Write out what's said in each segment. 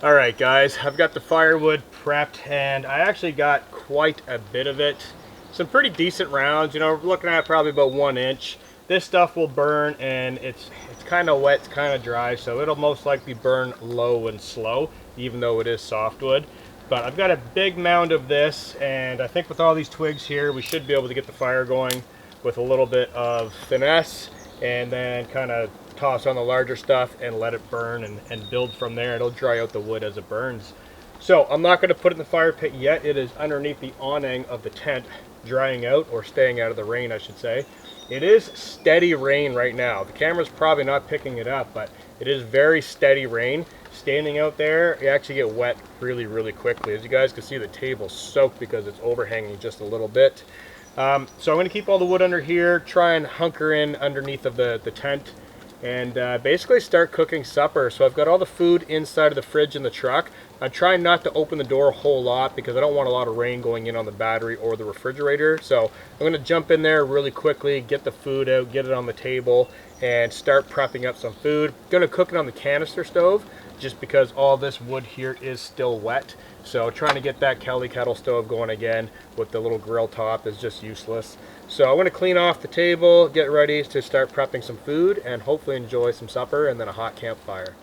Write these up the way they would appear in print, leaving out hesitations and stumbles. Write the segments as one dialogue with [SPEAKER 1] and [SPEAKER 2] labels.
[SPEAKER 1] Alright guys, I've got the firewood prepped and I actually got quite a bit of it. Some pretty decent rounds, you know, we're looking at probably about 1 inch. This stuff will burn and it's kind of wet, it's kind of dry, so it'll most likely burn low and slow, even though it is softwood. But I've got a big mound of this, and I think with all these twigs here, we should be able to get the fire going with a little bit of finesse, and then kind of toss on the larger stuff and let it burn and build from there. It'll dry out the wood as it burns. So I'm not going to put it in the fire pit yet. It is underneath the awning of the tent, drying out, or staying out of the rain, I should say. It is steady rain right now. The camera's probably not picking it up, but it is very steady rain. Standing out there, you actually get wet really, really quickly. As you guys can see, the table's soaked because it's overhanging just a little bit. So I'm going to keep all the wood under here, try and hunker in underneath of the tent, and basically start cooking supper. So I've got all the food inside of the fridge in the truck. I'm trying not to open the door a whole lot because I don't want a lot of rain going in on the battery or the refrigerator. So I'm going to jump in there really quickly, get the food out, get it on the table, and start prepping up some food. Going to cook it on the canister stove just because all this wood here is still wet. So trying to get that Kelly kettle stove going again with the little grill top is just useless. So I'm going to clean off the table, get ready to start prepping some food, and hopefully enjoy some supper and then a hot campfire.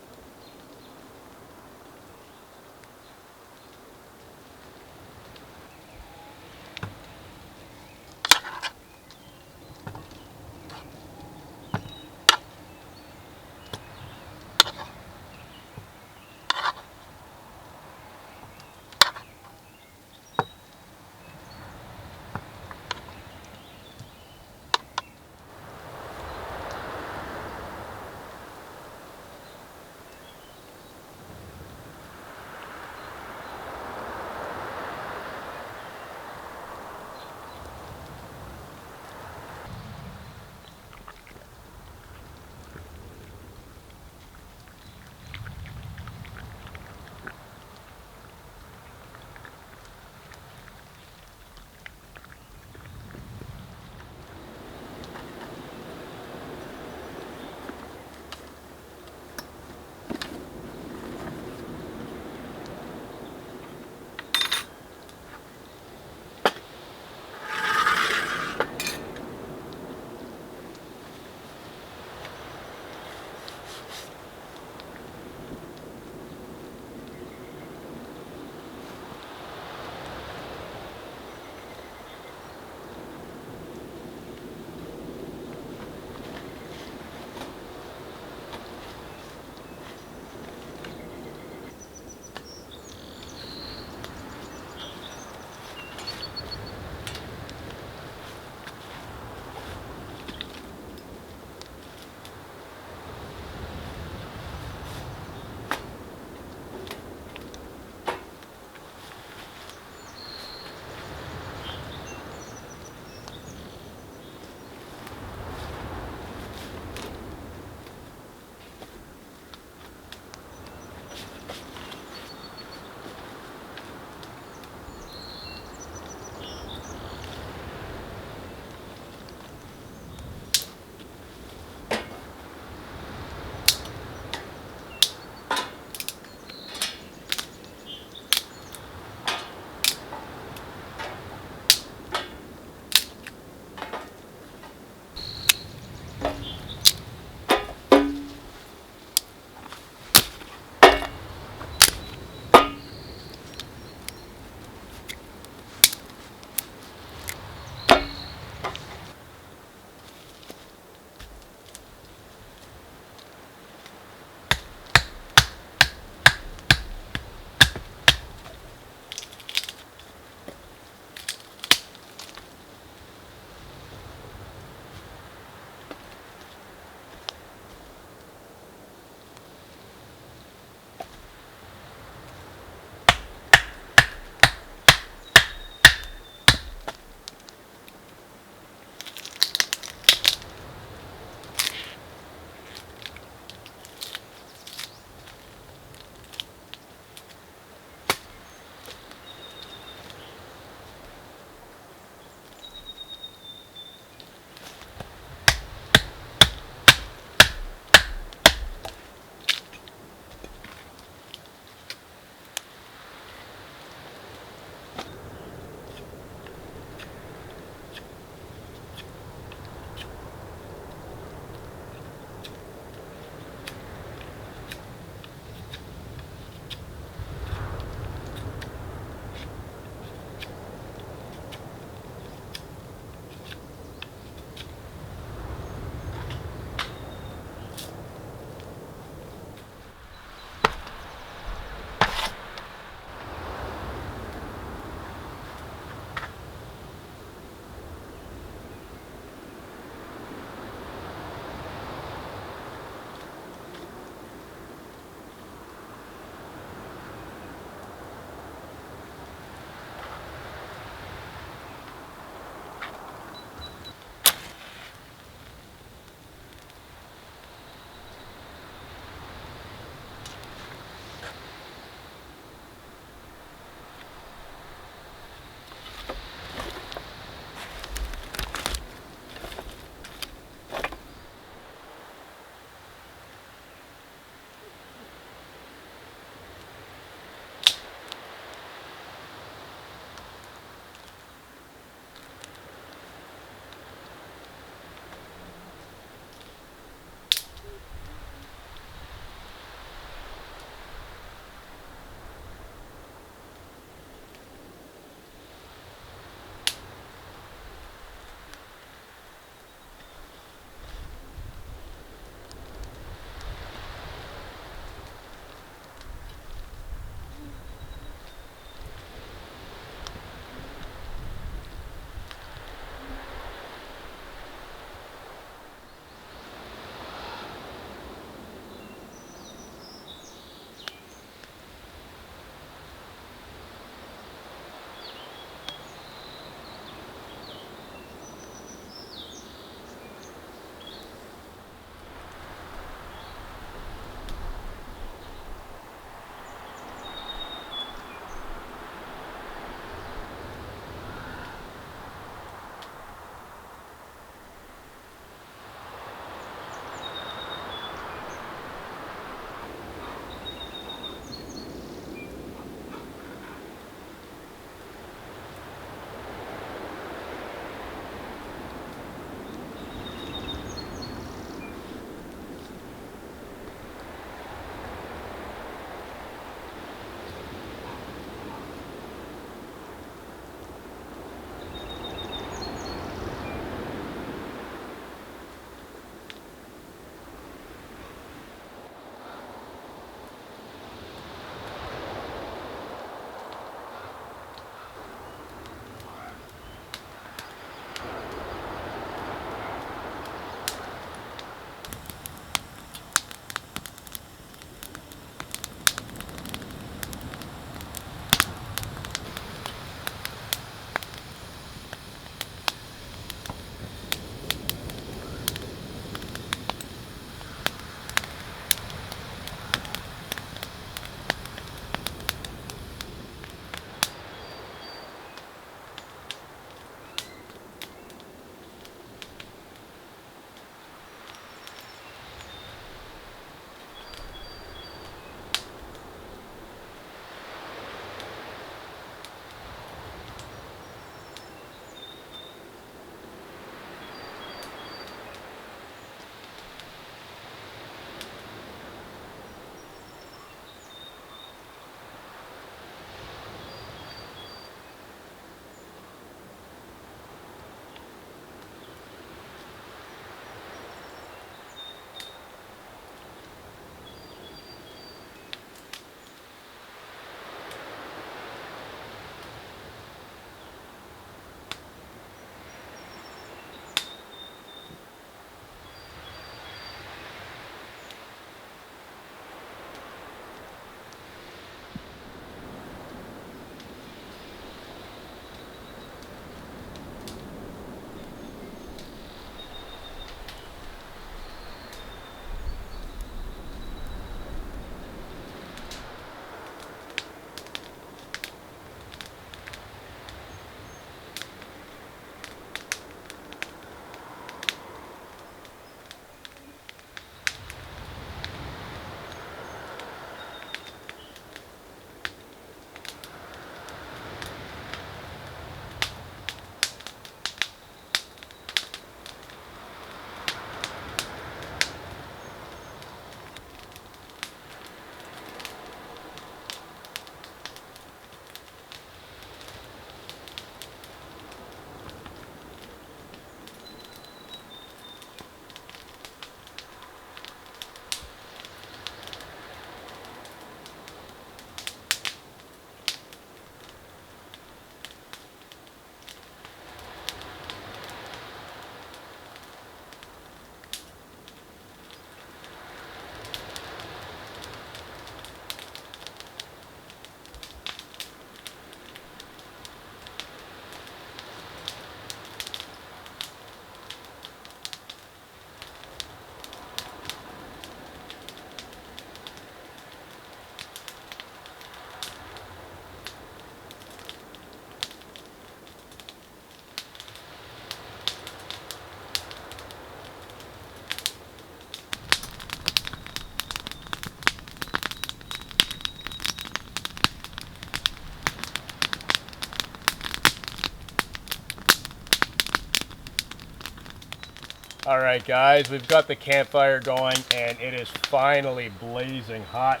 [SPEAKER 1] All right, guys, we've got the campfire going and it is finally blazing hot.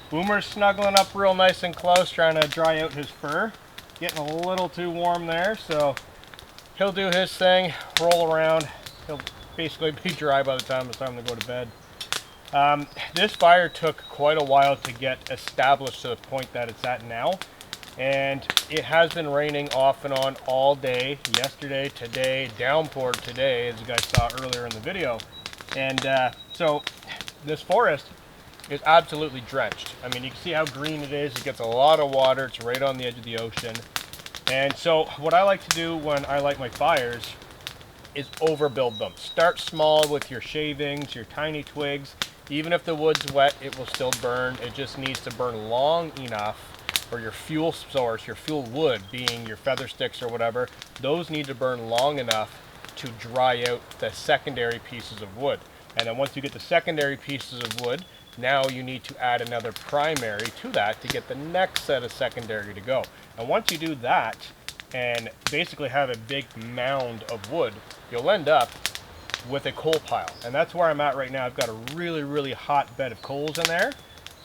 [SPEAKER 1] Boomer's snuggling up real nice and close, trying to dry out his fur. Getting a little too warm there, so he'll do his thing, roll around. He'll basically be dry by the time it's time to go to bed. This fire took quite a while to get established to the point that it's at now. And it has been raining off and on all day, yesterday, today, downpour today, as you guys saw earlier in the video. And so this forest is absolutely drenched. I mean, you can see how green it is. It gets a lot of water. It's right on the edge of the ocean. And so what I like to do when I light my fires is overbuild them. Start small with your shavings, your tiny twigs. Even if the wood's wet, it will still burn. It just needs to burn long enough, or your fuel source, your fuel wood, being your feather sticks or whatever, those need to burn long enough to dry out the secondary pieces of wood. And then once you get the secondary pieces of wood, now you need to add another primary to that to get the next set of secondary to go. And once you do that, and basically have a big mound of wood, you'll end up with a coal pile. And that's where I'm at right now. I've got a really, really hot bed of coals in there.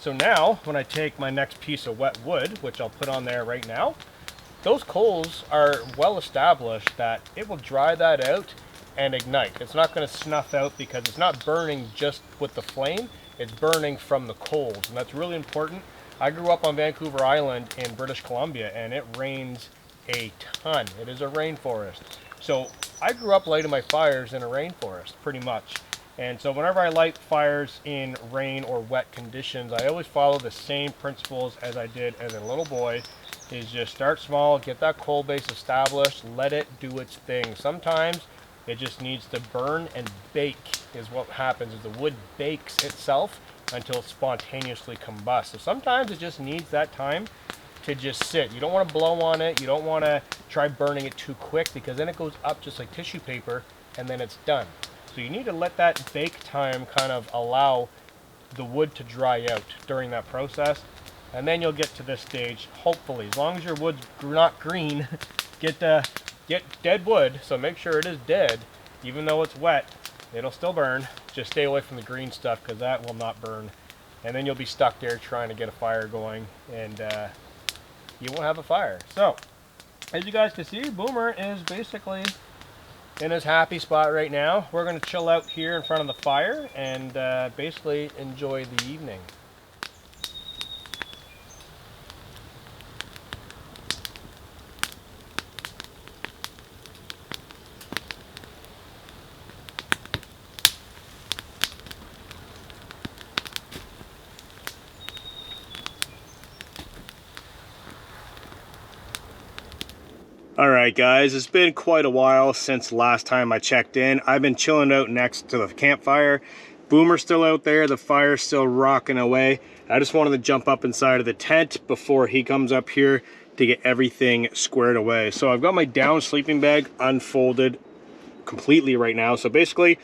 [SPEAKER 1] So now, when I take my next piece of wet wood, which I'll put on there right now, those coals are well established that it will dry that out and ignite. It's not going to snuff out because it's not burning just with the flame, it's burning from the coals, and that's really important. I grew up on Vancouver Island in British Columbia, and it rains a ton. It is a rainforest. So I grew up lighting my fires in a rainforest, pretty much. And so whenever I light fires in rain or wet conditions, I always follow the same principles as I did as a little boy, is just start small, get that coal base established, let it do its thing. Sometimes it just needs to burn and bake is what happens, is the wood bakes itself until it spontaneously combusts. So sometimes it just needs that time to just sit. You don't want to blow on it, you don't want to try burning it too quick because then it goes up just like tissue paper and then it's done. So you need to let that bake time kind of allow the wood to dry out during that process. And then you'll get to this stage, hopefully. As long as your wood's not green, get dead wood, so make sure it is dead. Even though it's wet, it'll still burn. Just stay away from the green stuff because that will not burn. And then you'll be stuck there trying to get a fire going and you won't have a fire. So, as you guys can see, Boomer is basically in his happy spot right now. We're going to chill out here in front of the fire and basically enjoy the evening. Alright guys, it's been quite a while since last time I checked in. I've been chilling out next to the campfire. Boomer's still out there, the fire's still rocking away. I just wanted to jump up inside of the tent before he comes up here to get everything squared away. So I've got my down sleeping bag unfolded completely right now. So basically,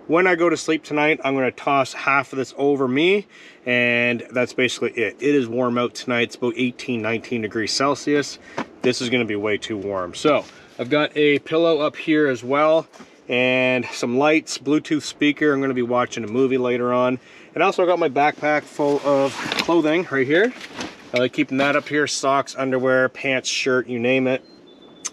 [SPEAKER 1] when I go to sleep tonight, I'm going to toss half of this over me, and that's basically it. It is warm out tonight. It's about 18, 19 degrees Celsius. This is going to be way too warm. So I've got a pillow up here as well, and some lights, Bluetooth speaker. I'm going to be watching a movie later on. And also I got my backpack full of clothing right here. I like keeping that up here, socks, underwear, pants, shirt, you name it.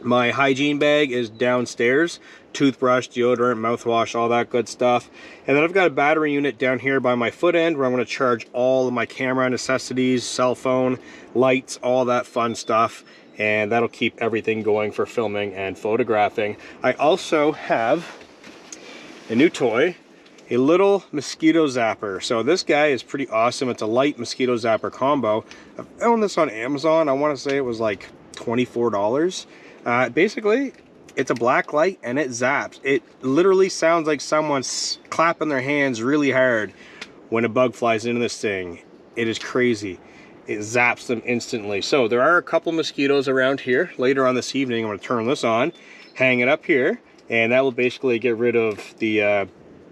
[SPEAKER 1] My hygiene bag is downstairs, toothbrush, deodorant, mouthwash, all that good stuff. And then I've got a battery unit down here by my foot end where I'm going to charge all of my camera necessities, cell phone, lights, all that fun stuff. And that'll keep everything going for filming and photographing. I also have a new toy, a little mosquito zapper. So this guy is pretty awesome. It's a light mosquito zapper combo. I found this on Amazon. I want to say it was like $24. Basically, it's a black light and it zaps. It literally sounds like someone's clapping their hands really hard when a bug flies into this thing. It is crazy. It zaps them instantly. So there are a couple mosquitoes around here. Later on this evening, I'm going to turn this on, hang it up here, and that will basically get rid of the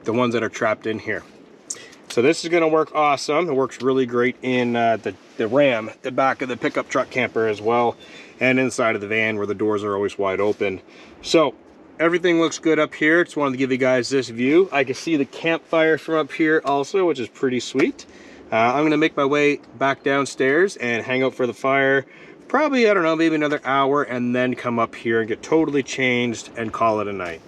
[SPEAKER 1] ones that are trapped in here. So this is going to work awesome. It works really great in the Ram, the back of the pickup truck camper as well, and inside of the van where the doors are always wide open. So everything looks good up here. Just wanted to give you guys this view. I can see the campfire from up here also, which is pretty sweet. I'm gonna make my way back downstairs and hang out for the fire. Probably, I don't know, maybe another hour, and then come up here and get totally changed and call it a night.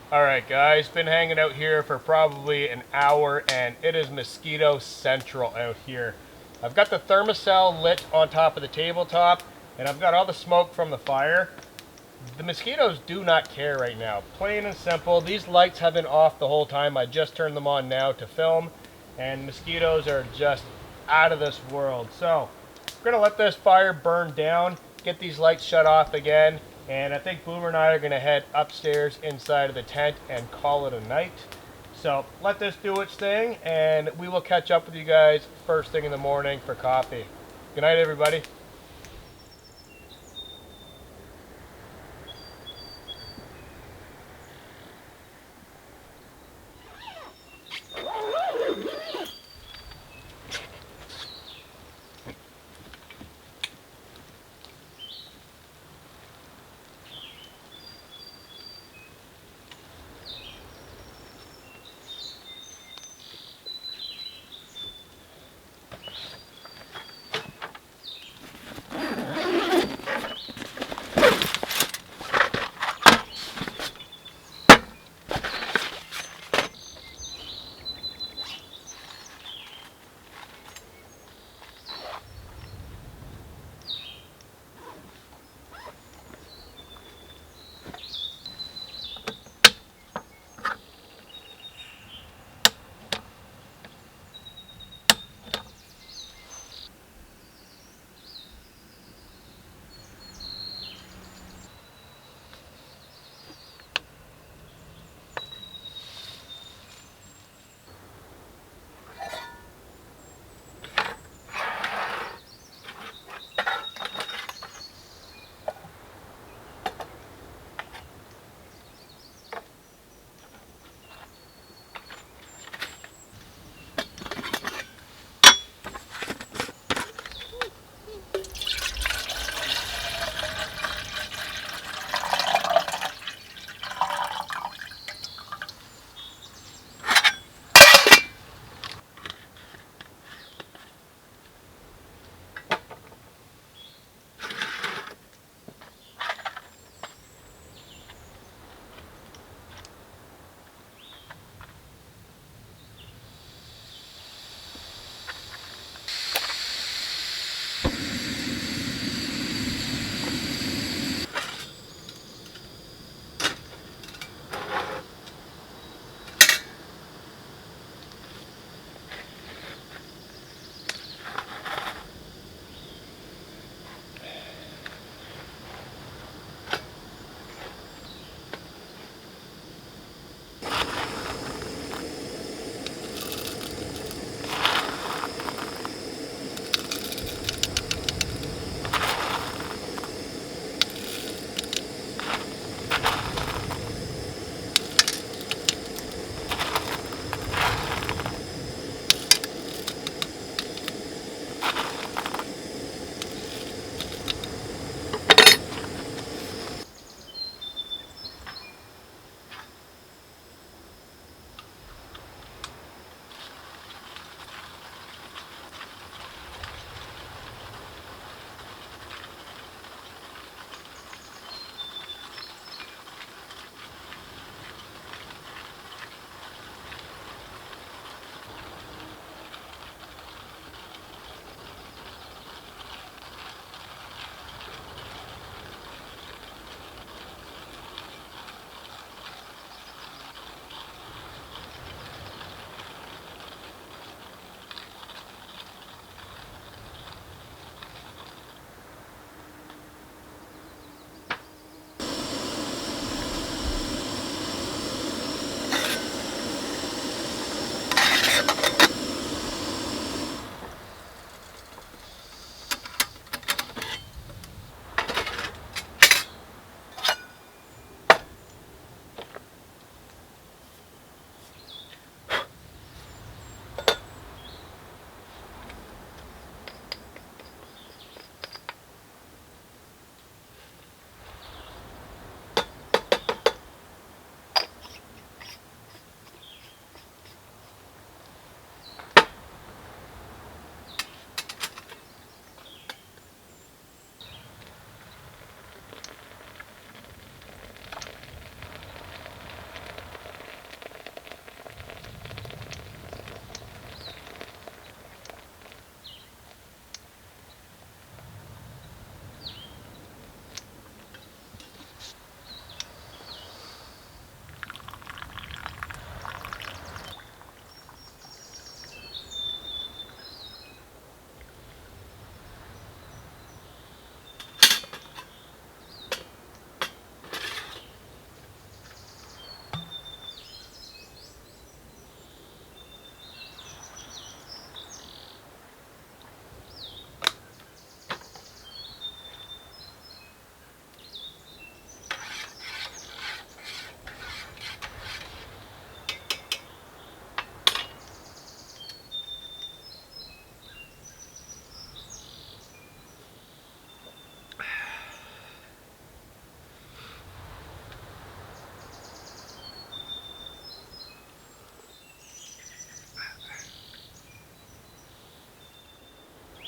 [SPEAKER 1] Alright guys, been hanging out here for probably an hour and it is mosquito central out here. I've got the thermocell lit on top of the tabletop and I've got all the smoke from the fire. The mosquitoes do not care right now. Plain and simple. These lights have been off the whole time. I just turned them on now to film and mosquitoes are just out of this world. So we're going to let this fire burn down, get these lights shut off again. And I think Boomer and I are going to head upstairs inside of the tent and call it a night. So let this do its thing, and we will catch up with you guys first thing in the morning for coffee. Good night, everybody.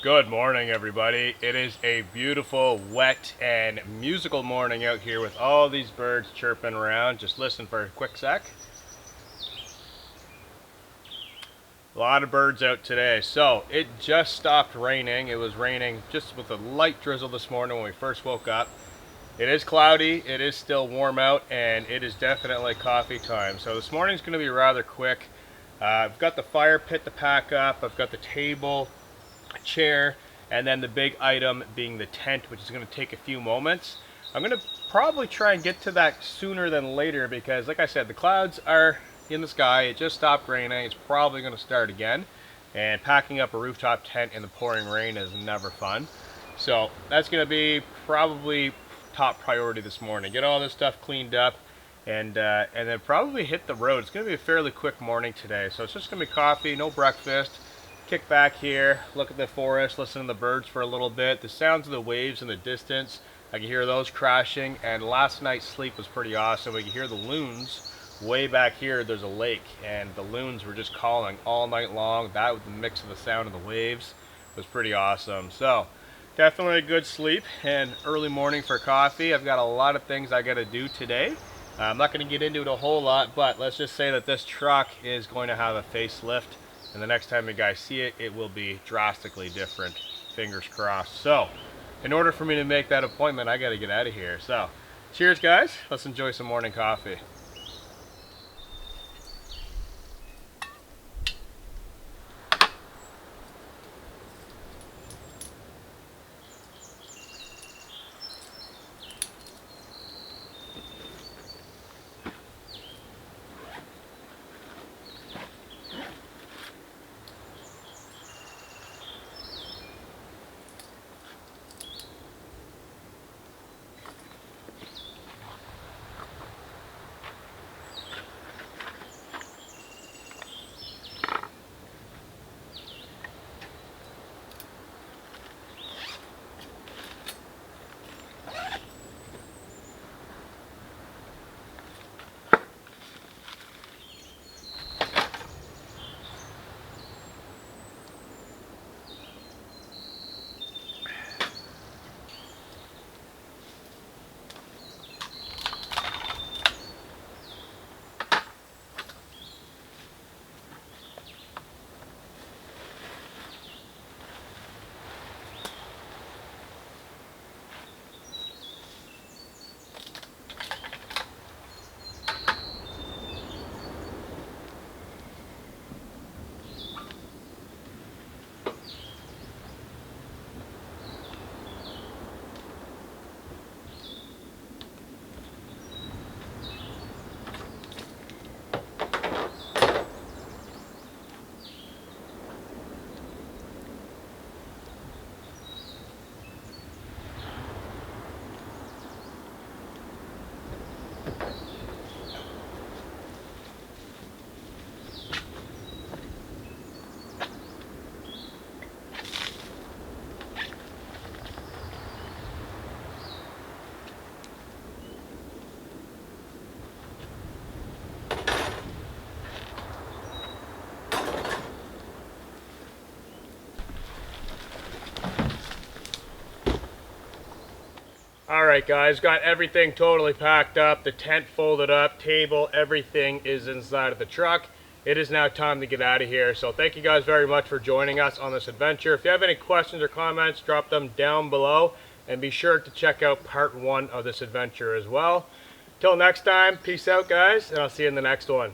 [SPEAKER 1] Good morning, everybody. It is a beautiful, wet, and musical morning out here with all these birds chirping around. Just listen for a quick sec. A lot of birds out today. So it just stopped raining. It was raining just with a light drizzle this morning when we first woke up. It is cloudy, it is still warm out, and it is definitely coffee time. So this morning's going to be rather quick. I've got the fire pit to pack up, I've got the table, a chair, and then the big item being the tent, which is going to take a few moments. I'm going to probably try and get to that sooner than later because, like I said, the clouds are in the sky. It just stopped raining. It's probably going to start again. And packing up a rooftop tent in the pouring rain is never fun. So that's going to be probably top priority this morning. Get all this stuff cleaned up and then probably hit the road. It's going to be a fairly quick morning today. So it's just going to be coffee, no breakfast. Kick back here, look at the forest, listen to the birds for a little bit. The sounds of the waves in the distance, I can hear those crashing. And last night's sleep was pretty awesome. We can hear the loons way back here. There's a lake and the loons were just calling all night long. That with the mix of the sound of the waves was pretty awesome. So definitely a good sleep and early morning for coffee. I've got a lot of things I got to do today. I'm not going to get into it a whole lot, but let's just say that this truck is going to have a facelift, and the next time you guys see it, it will be drastically different. Fingers crossed. So in order for me to make that appointment, I got to get out of here. So cheers, guys. Let's enjoy some morning coffee. Alright guys, got everything totally packed up, the tent folded up, table, everything is inside of the truck. It is now time to get out of here. So thank you guys very much for joining us on this adventure. If you have any questions or comments, drop them down below and be sure to check out part 1 of this adventure as well. Till next time, peace out guys, and I'll see you in the next one.